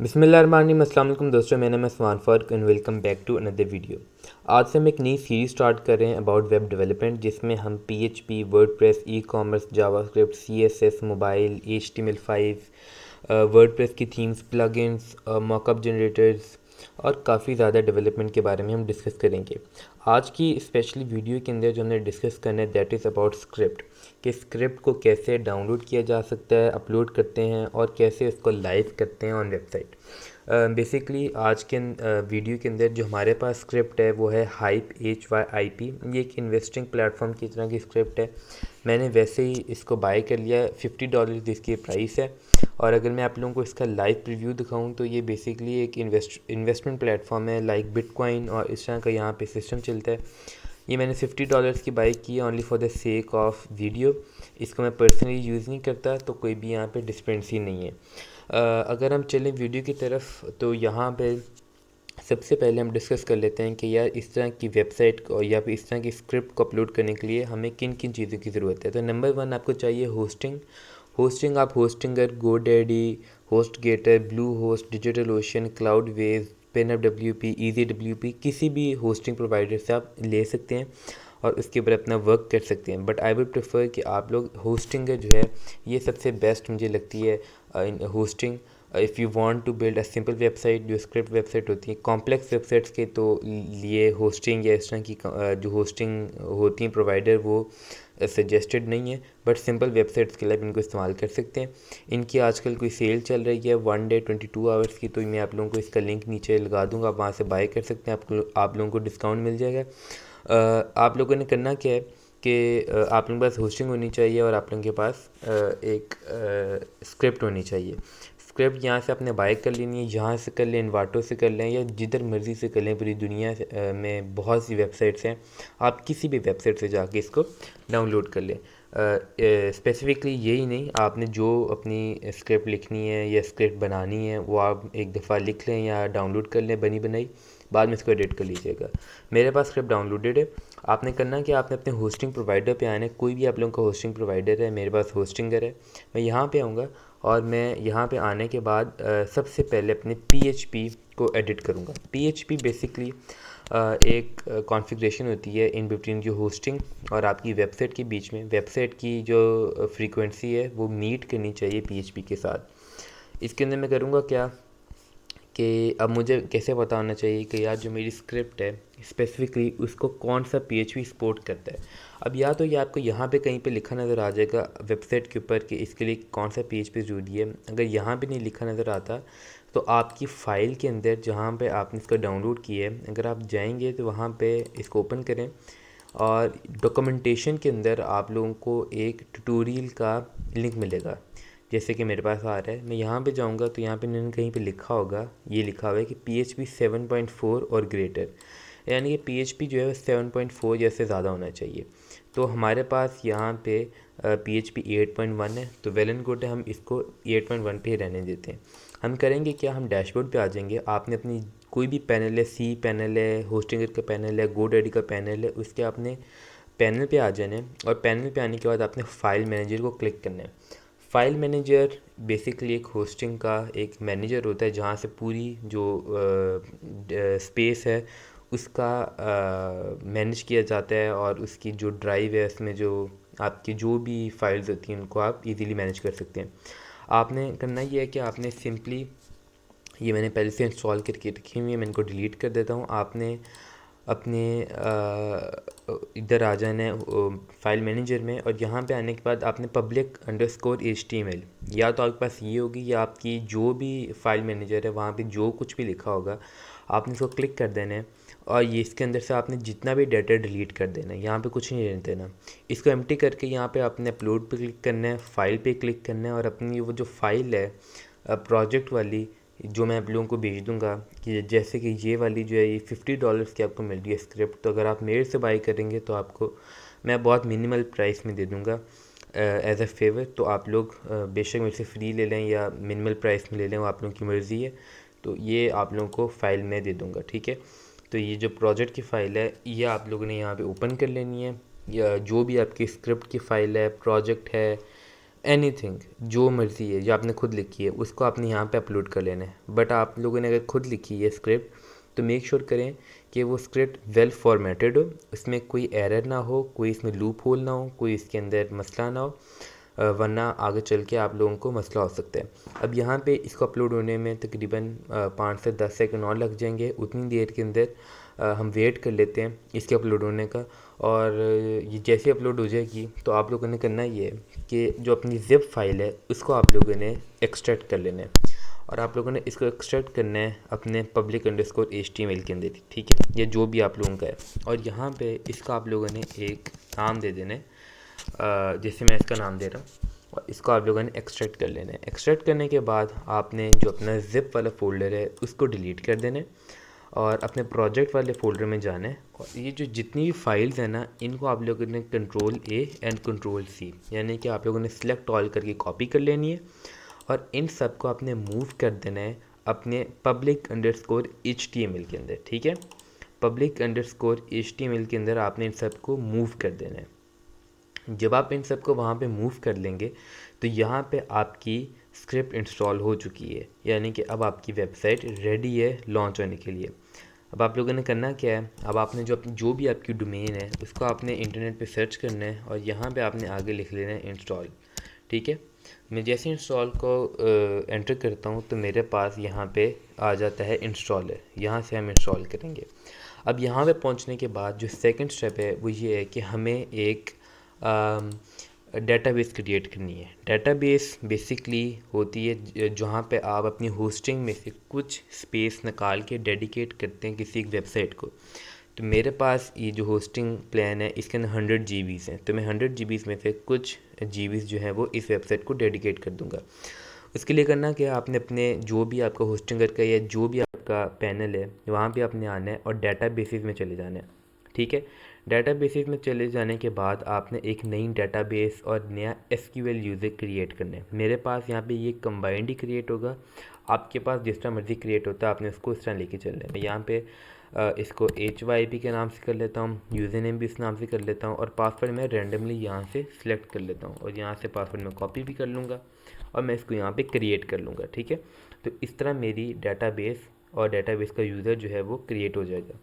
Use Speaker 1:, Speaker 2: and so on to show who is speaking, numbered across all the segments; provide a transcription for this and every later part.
Speaker 1: बिस्मिल्लाहिर्रहमानिर्रहीम। अस्सलाम वालेकुम दोस्तों, मेरा नाम है स्वान फ़र्क and welcome back to another video. आज से हम एक नई सीरीज़ स्टार्ट कर रहे हैं अबाउट वेब डेवलपमेंट, जिसमें हम PHP, WordPress, e commerce, JavaScript, CSS, mobile, HTML five, WordPress की थीम्स, प्लगइन्स, मॉकअप जनरेटर्स और काफ़ी ज़्यादा डेवलपमेंट के बारे में हम डिस्कस करेंगे। आज की स्पेशली वीडियो के अंदर जो हमने डिस्कस करना है दैट इज़ अबाउट स्क्रिप्ट, कि स्क्रिप्ट को कैसे डाउनलोड किया जा सकता है, अपलोड करते हैं और कैसे उसको लाइव करते हैं ऑन वेबसाइट। बेसिकली आज के वीडियो के अंदर जो हमारे पास स्क्रिप्ट है वो है हाइप HYIP। ये एक इन्वेस्टिंग प्लेटफॉर्म की तरह की स्क्रिप्ट है। मैंने वैसे ही इसको बाय कर लिया, $50 इसकी प्राइस है। और अगर मैं आप लोगों को इसका लाइव रिव्यू दिखाऊं तो ये बेसिकली एक इन्वेस्टमेंट प्लेटफॉर्म है लाइक बिटकॉइन और इस तरह का यहाँ पे सिस्टम चलता है। ये मैंने $50 की बाई की only for the sake of video. इसको मैं पर्सनली यूज़ नहीं करता, तो कोई भी यहाँ पे डिस्पेंसी नहीं है। अगर हम चलें वीडियो की तरफ तो यहाँ पे सबसे पहले हम डिस्कस कर लेते हैं कि यार इस तरह की वेबसाइट को या फिर इस तरह की स्क्रिप्ट को अपलोड करने के लिए हमें किन किन चीज़ों की ज़रूरत है। तो नंबर 1 आपको चाहिए होस्टिंग। आप Hostinger, GoDaddy, HostGator, blue host, digital ocean, cloud wave, PenUp, EasyWP, किसी भी होस्टिंग प्रोवाइडर से आप ले सकते हैं और उसके ऊपर अपना वर्क कर सकते हैं। बट आई वुड प्रेफर कि आप लोग होस्टिंगर जो है ये सबसे बेस्ट मुझे लगती है in hosting. If you want to build a simple website, जो स्क्रिप्ट वेबसाइट होती है, कॉम्प्लेक्स वेबसाइट्स के तो लिए होस्टिंग या इस तरह की जो होस्टिंग होती हैं प्रोवाइडर वो सजेस्टेड नहीं है। बट सिंपल वेबसाइट्स के लिए आप इनको इस्तेमाल कर सकते हैं। इनकी आजकल कोई सेल चल रही है 1 डे 22 आवर्स की, तो मैं आप लोगों को इसका लिंक नीचे लगा दूंगा, आप वहाँ से बाय कर सकते हैं, आप लोगों को डिस्काउंट मिल जाएगा। आप लोगों ने करना क्या है कि आप लोगों के पास होस्टिंग होनी चाहिए और आप लोगों के पास एक स्क्रिप्ट होनी चाहिए। स्क्रिप्ट यहाँ से आपने बाय कर लेनी है, यहाँ से कर लें, इन्वाटो से कर लें या जिधर मर्ज़ी से कर लें। पूरी दुनिया में बहुत सी वेबसाइट्स हैं, आप किसी भी वेबसाइट से जाके इसको डाउनलोड कर लें। स्पेसिफिकली यही नहीं, आपने जो अपनी स्क्रिप्ट लिखनी है या स्क्रिप्ट बनानी है वो आप एक दफ़ा लिख लें या डाउनलोड कर लें बनी बनाई, बाद में इसको एडिट कर लीजिएगा। मेरे पास स्क्रिप्ट डाउनलोडेड है। आपने करना कि आपने अपने होस्टिंग प्रोवाइडर पे आना है, कोई भी आप लोगों का होस्टिंग प्रोवाइडर है, मेरे पास होस्टिंगर है। मैं यहाँ पे आऊँगा और मैं यहाँ पे आने के बाद सबसे पहले अपने PHP को एडिट करूँगा। PHP बेसिकली एक कॉन्फ़िगरेशन होती है इन बिटवीन जो होस्टिंग और आपकी वेबसाइट के बीच में। वेबसाइट की जो फ्रीक्वेंसी है वो मीट करनी चाहिए PHP के साथ। इसके अंदर मैं करूँगा क्या कि अब मुझे कैसे पता होना चाहिए कि यार जो मेरी स्क्रिप्ट है स्पेसिफिकली उसको कौन सा PHP सपोर्ट करता है। अब या तो ये आपको यहाँ पे कहीं पे लिखा नज़र आ जाएगा वेबसाइट के ऊपर कि इसके लिए कौन सा PHP ज़रूरी है। अगर यहाँ पे नहीं लिखा नज़र आता तो आपकी फ़ाइल के अंदर जहाँ पे आपने इसको डाउनलोड किया है, अगर आप जाएंगे तो वहाँ पे इसको ओपन करें और डॉक्यूमेंटेशन के अंदर आप लोगों को एक ट्यूटोरियल का लिंक मिलेगा। जैसे कि मेरे पास आ रहा है, मैं यहाँ पे जाऊँगा तो यहाँ पे इन्होंने कहीं पे लिखा होगा, ये लिखा हुआ है कि PHP 7.4 और ग्रेटर, यानी कि PHP जो है 7.4 जैसे ज़्यादा होना चाहिए। तो हमारे पास यहाँ पे PHP 8.1 है, तो वेल एंड गुड है, हम इसको 8.1 पे ही रहने देते हैं। हम करेंगे क्या, हम डैशबोर्ड पे आ जाएंगे। आपने अपनी कोई भी पैनल है, सी पैनल है, होस्टिंगर का पैनल है, गोडैडी का पैनल है, उसके आपने पैनल पे आ जाना है और पैनल पे आने के बाद आपने फ़ाइल मैनेजर को क्लिक करना है। फ़ाइल मैनेजर बेसिकली एक होस्टिंग का एक मैनेजर होता है जहाँ से पूरी जो स्पेस है उसका मैनेज किया जाता है और उसकी जो ड्राइव है उसमें जो आपकी जो भी फाइल्स होती हैं उनको आप इजीली मैनेज कर सकते हैं। आपने करना ये है कि आपने सिंपली, ये मैंने पहले से इंस्टॉल करके रखी हुई है, मैं इनको डिलीट कर देता हूँ। आपने अपने इधर आ जाना है फाइल मैनेजर में और यहाँ पे आने के बाद आपने public_HTML, या तो आपके पास ये होगी या आपकी जो भी फाइल मैनेजर है वहाँ पे जो कुछ भी लिखा होगा आपने इसको क्लिक कर देना है और ये इसके अंदर से आपने जितना भी डाटा डिलीट कर देना है, यहाँ पे कुछ नहीं रहने देना। इसको एम्प्टी करके यहाँ पे आपने अपलोड पे क्लिक करना है, फाइल पे क्लिक करना है और अपनी वो जो फाइल है प्रोजेक्ट वाली जो मैं आप लोगों को भेज दूंगा, कि जैसे कि ये वाली जो है ये $50 की आपको मिल रही है स्क्रिप्ट। तो अगर आप मेरे से बाई करेंगे तो आपको मैं बहुत मिनिमल प्राइस में दे दूंगा एज अ फेवर। तो आप लोग बेशक मेरे से फ्री ले लें या मिनिमल प्राइस में ले लें, वो आप लोगों की मर्ज़ी है। तो ये आप लोगों को फ़ाइल में दे दूँगा, ठीक है। तो ये जो प्रोजेक्ट की फ़ाइल है ये आप लोगों ने यहाँ पे ओपन कर लेनी है, या जो भी आपकी स्क्रिप्ट की फ़ाइल है, प्रोजेक्ट है, एनीथिंग जो मर्ज़ी है जो आपने खुद लिखी है उसको आपने यहाँ पे अपलोड कर लेना है। बट आप लोगों ने अगर खुद लिखी है स्क्रिप्ट तो मेक श्योर करें कि वो स्क्रिप्ट वेल फॉर्मेटेड हो, उसमें कोई एरर ना हो, कोई इसमें लूप होल ना हो, कोई इसके अंदर मसला ना हो, वरना आगे चल के आप लोगों को मसला हो सकता है। अब यहाँ पे इसको अपलोड होने में तकरीबन 5 से 10 सेकंड और लग जाएंगे। उतनी देर के अंदर हम वेट कर लेते हैं इसके अपलोड होने का। और ये जैसे अपलोड हो जाएगी तो आप लोगों ने करना ये है कि जो अपनी ज़िप फाइल है उसको आप लोगों ने एक्सट्रैक्ट कर लेना है, और आप लोगों ने इसको एक्सट्रैक्ट करना है अपने public_html के अंदर, ठीक है, या जो भी आप लोगों का है। और यहाँ पे इसका आप लोगों ने एक नाम दे देना है, जैसे मैं इसका नाम दे रहा हूँ, और इसको आप लोगों ने एक्सट्रैक्ट कर लेना है। एक्सट्रैक्ट करने के बाद आपने जो अपना ज़िप वाला फ़ोल्डर है उसको डिलीट कर देना है और अपने प्रोजेक्ट वाले फ़ोल्डर में जाना है। और ये जो जितनी भी फाइल्स हैं ना इनको आप लोगों ने Ctrl+A एंड Ctrl+C यानी कि आप लोगों ने सिलेक्ट ऑल करके कॉपी कर लेनी है, और इन सब को आपने मूव कर देना है अपने public_html के अंदर, ठीक है। public_html के अंदर आपने इन सब को मूव कर देना है। जब आप इन सब को वहाँ पे मूव कर लेंगे तो यहाँ पे आपकी स्क्रिप्ट इंस्टॉल हो चुकी है, यानी कि अब आपकी वेबसाइट रेडी है लॉन्च होने के लिए। अब आप लोगों ने करना क्या है, अब आपने जो भी आपकी डोमेन है उसको आपने इंटरनेट पे सर्च करना है और यहाँ पे आपने आगे लिख लेना है इंस्टॉल, ठीक है। मैं जैसे इंस्टॉल को एंटर करता हूँ तो मेरे पास यहाँ पे आ जाता है इंस्टॉलर, यहाँ से हम इंस्टॉल करेंगे। अब यहाँ पे पहुँचने के बाद जो सेकंड स्टेप है वो ये है कि हमें एक डेटाबेस क्रिएट करनी है। डेटाबेस बेसिकली होती है जहाँ पे आप अपनी होस्टिंग में से कुछ स्पेस निकाल के डेडिकेट करते हैं किसी एक वेबसाइट को। तो मेरे पास ये जो होस्टिंग प्लान है इसके अंदर 100 जीबीज़ हैं, तो मैं 100 जीबीज़ में से कुछ जीबीज़ जो है वो इस वेबसाइट को डेडिकेट कर दूँगा। उसके लिए करना क्या, आपने अपने जो भी आपका होस्टिंगर का या जो भी आपका पैनल है वहाँ पे आपने आना है और डेटाबेसेस में चले जाना है, ठीक है। डेटाबेसेस में चले जाने के बाद आपने एक नई डेटाबेस और नया SQL यूज़र क्रिएट करना है। मेरे पास यहाँ पे ये कंबाइंड ही क्रिएट होगा, आपके पास जिस तरह मर्ज़ी क्रिएट होता है आपने उसको इस तरह लेके चलना है। मैं यहाँ पे इसको HYP के नाम से कर लेता हूँ, यूज़र नेम भी इस नाम से कर लेता हूँ, और पासवर्ड मैं रेंडमली यहाँ से सिलेक्ट कर लेता हूँ और यहाँ से पासवर्ड मैं कॉपी भी कर लूँगा और मैं इसको यहाँ पे क्रिएट कर लूँगा, ठीक है। तो इस तरह मेरी डेटाबेस और डेटाबेस का यूज़र जो है वो क्रिएट हो जाएगा।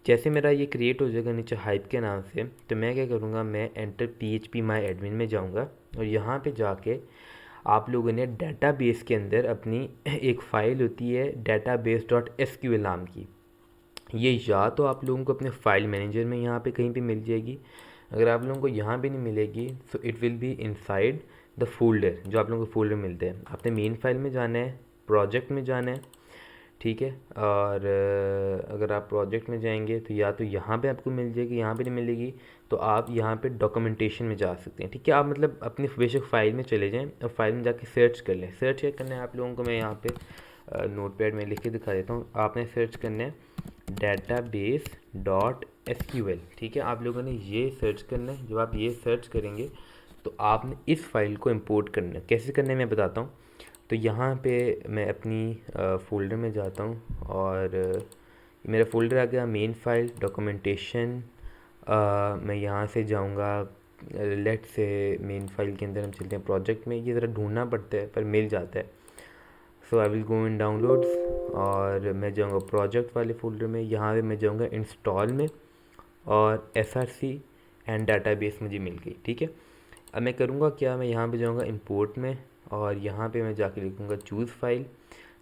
Speaker 1: जैसे मेरा ये क्रिएट हो जाएगा नीचे हाइप के नाम से, तो मैं क्या करूँगा, मैं एंटर PHP माई एडमिन में जाऊँगा और यहाँ पे जाके आप लोगों ने डेटाबेस के अंदर अपनी एक फ़ाइल होती है database.sql नाम की, ये या तो आप लोगों को अपने फाइल मैनेजर में यहाँ पे कहीं पे मिल जाएगी। अगर आप लोगों को यहाँ पे नहीं मिलेगी तो it will be inside the folder, जो आप लोगों को फोल्डर मिलते हैं। आपने मेन फाइल में जाना है, प्रोजेक्ट में जाना है, ठीक है। और अगर आप प्रोजेक्ट में जाएंगे तो या तो यहाँ पे आपको मिल जाएगी, यहाँ पे नहीं मिलेगी तो आप यहाँ पे डॉक्यूमेंटेशन में जा सकते हैं, ठीक है। आप मतलब अपनी बेशक फ़ाइल में चले जाएं और फाइल में जाके सर्च कर लें। सर्च क्या करना है आप लोगों को, मैं यहाँ पे नोटपैड में लिख के दिखा देता हूँ। आपने सर्च करना है database.sql, ठीक है। आप लोगों ने ये सर्च करना है। जब आप ये सर्च करेंगे तो आपने इस फाइल को इंपोर्ट करना है। कैसे करना है मैं बताता हूँ। तो यहाँ पे मैं अपनी फ़ोल्डर में जाता हूँ और मेरा फ़ोल्डर आ गया मेन फाइल डॉक्यूमेंटेशन। मैं यहाँ से जाऊँगा, लेट से मेन फाइल के अंदर हम चलते हैं प्रोजेक्ट में। ये ज़रा ढूंढना पड़ता है पर मिल जाता है। सो I will go in downloads और मैं जाऊँगा प्रोजेक्ट वाले फ़ोल्डर में। यहाँ पे मैं जाऊँगा इंस्टॉल में और SRC एंड डाटाबेस मुझे मिल गई, ठीक है। अब मैं करूँगा क्या, मैं यहाँ पे जाऊँगा इंपोर्ट में और यहाँ पे मैं जाके लिखूँगा चूज़ फाइल।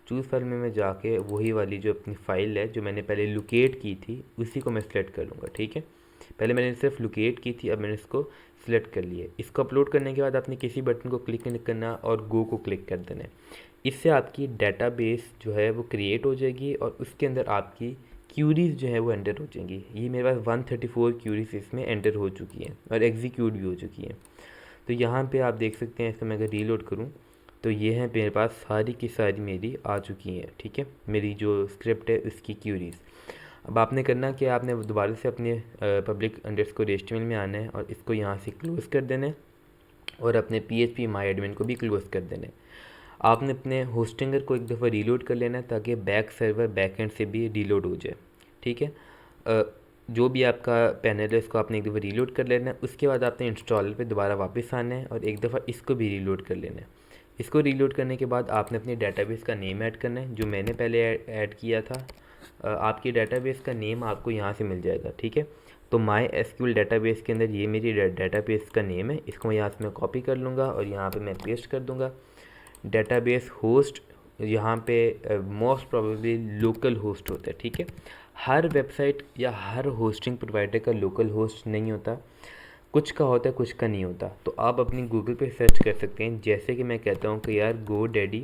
Speaker 1: चूज़ फाइल में मैं जाके वही वाली जो अपनी फ़ाइल है जो मैंने पहले लोकेट की थी उसी को मैं सिलेक्ट कर लूँगा, ठीक है। पहले मैंने सिर्फ लोकेट की थी, अब मैंने इसको सिलेक्ट कर लिया। इसको अपलोड करने के बाद आपने किसी बटन को क्लिक नहीं करना और गो को क्लिक कर देना है। इससे आपकी डेटाबेस जो है वो क्रिएट हो जाएगी और उसके अंदर आपकी क्यूरीज़ जो है वो एंटर हो जाएंगी। ये मेरे पास 134 क्यूरीज़ इसमें एंटर हो चुकी हैं और एग्जीक्यूट भी हो चुकी हैं। तो यहाँ पे आप देख सकते हैं, इसको मैं अगर रीलोड करूँ तो ये है मेरे पास सारी की सारी मेरी आ चुकी हैं, ठीक है। मेरी जो स्क्रिप्ट है उसकी क्यूरीज़। अब आपने करना कि आपने दोबारा से अपने public_html में आना है और इसको यहाँ से क्लोज़ कर देना है और अपने PHP माई एडमिन को भी क्लोज़ कर देना है। आपने अपने होस्टिंगर को एक दफ़ा रीलोड कर लेना है ताकि बैक सर्वर बैक एंड से भी रीलोड हो जाए, ठीक है। जो भी आपका पैनल है इसको आपने एक दफ़ा रीलोड कर लेना है। उसके बाद आपने इंस्टॉलर पे दोबारा वापस आना है और एक दफ़ा इसको भी रीलोड कर लेना है। इसको रीलोड करने के बाद आपने अपने डेटाबेस का नेम ऐड करना है, जो मैंने पहले ऐड किया था। आपकी डेटाबेस का नेम आपको यहाँ से मिल जाएगा, ठीक है। तो माई एसक्यूएल डेटाबेस के अंदर ये मेरी डेटाबेस का नेम है। इसको मैं यहाँ से मैं कॉपी कर लूँगा और यहाँ पे मैं पेस्ट कर दूँगा। डेटाबेस होस्ट यहाँ पे मोस्ट प्रोबेबली लोकल होस्ट होता है, ठीक है। हर वेबसाइट या हर होस्टिंग प्रोवाइडर का लोकल होस्ट नहीं होता, कुछ का होता है कुछ का नहीं होता। तो आप अपनी गूगल पे सर्च कर सकते हैं। जैसे कि मैं कहता हूँ कि यार GoDaddy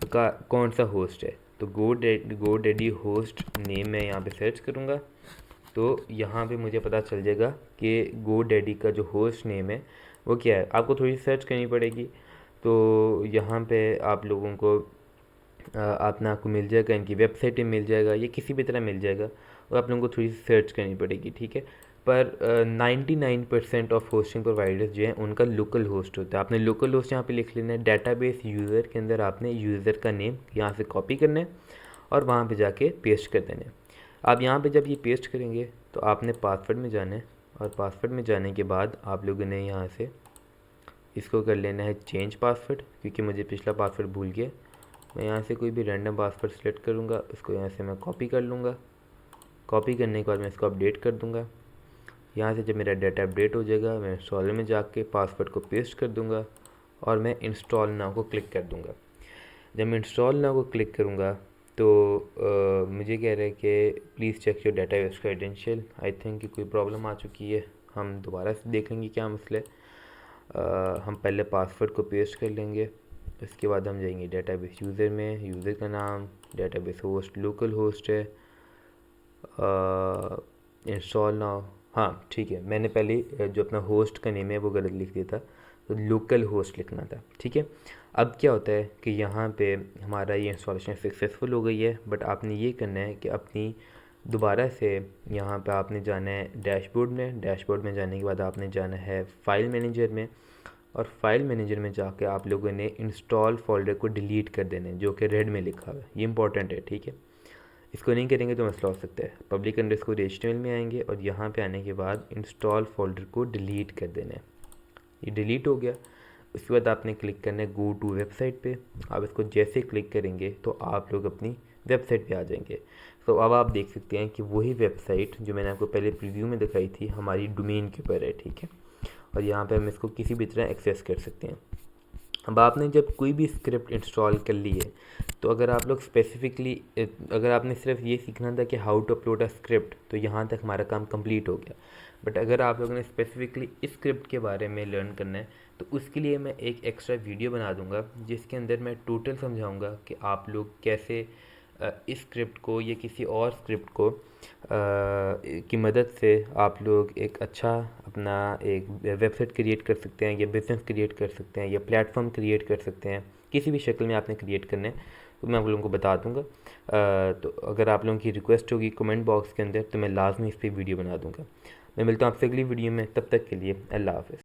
Speaker 1: का कौन सा होस्ट है, तो GoDaddy होस्ट नेम मैं यहाँ पे सर्च करूँगा तो यहाँ पे मुझे पता चल जाएगा कि GoDaddy का जो होस्ट नेम है वो क्या है। आपको थोड़ी सर्च करनी पड़ेगी, तो यहाँ पे आप लोगों को अपना आपको मिल जाएगा, इनकी वेबसाइट में मिल जाएगा, ये किसी भी तरह मिल जाएगा और आप लोगों को थोड़ी सी सर्च करनी पड़ेगी, ठीक है। पर 99% ऑफ होस्टिंग प्रोवाइडर्स जो हैं उनका लोकल होस्ट होता है। आपने लोकल होस्ट यहाँ पे लिख लेना है। डेटाबेस यूज़र के अंदर आपने यूज़र का नेम यहाँ से कॉपी करना है और वहाँ पे जाके पेस्ट कर देना है। आप यहाँ पे जब ये पेस्ट करेंगे तो आपने पासवर्ड में जाना है और पासवर्ड में जाने के बाद आप लोगों ने यहाँ से इसको कर लेना है चेंज पासवर्ड, क्योंकि मुझे पिछला पासवर्ड भूल गया। मैं यहाँ से कोई भी रैंडम पासवर्ड सेलेक्ट करूँगा, उसको यहाँ से मैं कॉपी कर लूँगा। कॉपी करने के बाद मैं इसको अपडेट कर दूँगा। यहाँ से जब मेरा डाटा अपडेट हो जाएगा मैं इंस्टॉलर में जाके पासवर्ड को पेस्ट कर दूँगा और मैं इंस्टॉल नाउ को क्लिक कर दूँगा। जब मैं इंस्टॉल नाउ को क्लिक करूँगा तो मुझे कह रहा है कि please check your database credential. I think कि कोई प्रॉब्लम आ चुकी है, हम दोबारा से देख लेंगे क्या मसला है। हम पहले पासवर्ड को पेस्ट कर लेंगे, इसके बाद हम जाएंगे डेटाबेस यूज़र में, यूज़र का नाम, डेटाबेस होस्ट लोकल होस्ट है, इंस्टॉल नाउ। हाँ ठीक है, मैंने पहले जो अपना होस्ट का नेम है वो गलत लिख दिया था, तो लोकल होस्ट लिखना था, ठीक है। अब क्या होता है कि यहाँ पे हमारा ये इंस्टॉलेशन सक्सेसफुल हो गई है, बट आपने ये करना है कि अपनी दोबारा से यहाँ पे आपने जाना है डैशबोर्ड में। डैशबोर्ड में जाने के बाद आपने जाना है फ़ाइल मैनेजर में और फाइल मैनेजर में जाके आप लोगों ने इंस्टॉल फोल्डर को डिलीट कर देना है, जो कि रेड में लिखा हुआ है। ये इंपॉर्टेंट है, ठीक है। इसको नहीं करेंगे तो मसला हो सकता है। पब्लिक अंडरस्कोर HTML में आएंगे और यहाँ पे आने के बाद इंस्टॉल फोल्डर को डिलीट कर देना है। ये डिलीट हो गया। उसके बाद आपने क्लिक करना है गो टू वेबसाइट पे। आप इसको जैसे क्लिक करेंगे तो आप लोग अपनी वेबसाइट पे आ जाएंगे। तो अब आप देख सकते हैं कि वही वेबसाइट जो मैंने आपको पहले प्रीव्यू में दिखाई थी हमारी डोमेन के ऊपर है, ठीक है। और यहाँ पे हम इसको किसी भी तरह एक्सेस कर सकते हैं। अब आपने जब कोई भी स्क्रिप्ट इंस्टॉल कर ली है तो अगर आप लोग स्पेसिफिकली अगर आपने सिर्फ ये सीखना था कि how to upload a script, तो यहाँ तक हमारा काम कंप्लीट हो गया। बट अगर आप लोगों ने स्पेसिफिकली इस स्क्रिप्ट के बारे में लर्न करना है तो उसके लिए मैं एक एक्स्ट्रा वीडियो बना दूंगा जिसके अंदर मैं टोटल समझाऊंगा कि आप लोग कैसे इस स्क्रिप्ट को या किसी और स्क्रिप्ट को की मदद से आप लोग एक अच्छा अपना एक वेबसाइट क्रिएट कर सकते हैं या बिज़नेस क्रिएट कर सकते हैं या प्लेटफॉर्म क्रिएट कर सकते हैं। किसी भी शक्ल में आपने क्रिएट करना है तो मैं आप लोगों को बता दूंगा। तो अगर आप लोगों की रिक्वेस्ट होगी कमेंट बॉक्स के अंदर तो मैं लाजमी इस पर वीडियो बना दूंगा। मैं मिलता हूँ आपसे अगली वीडियो में, तब तक के लिए अल्लाह हाफ़िज़।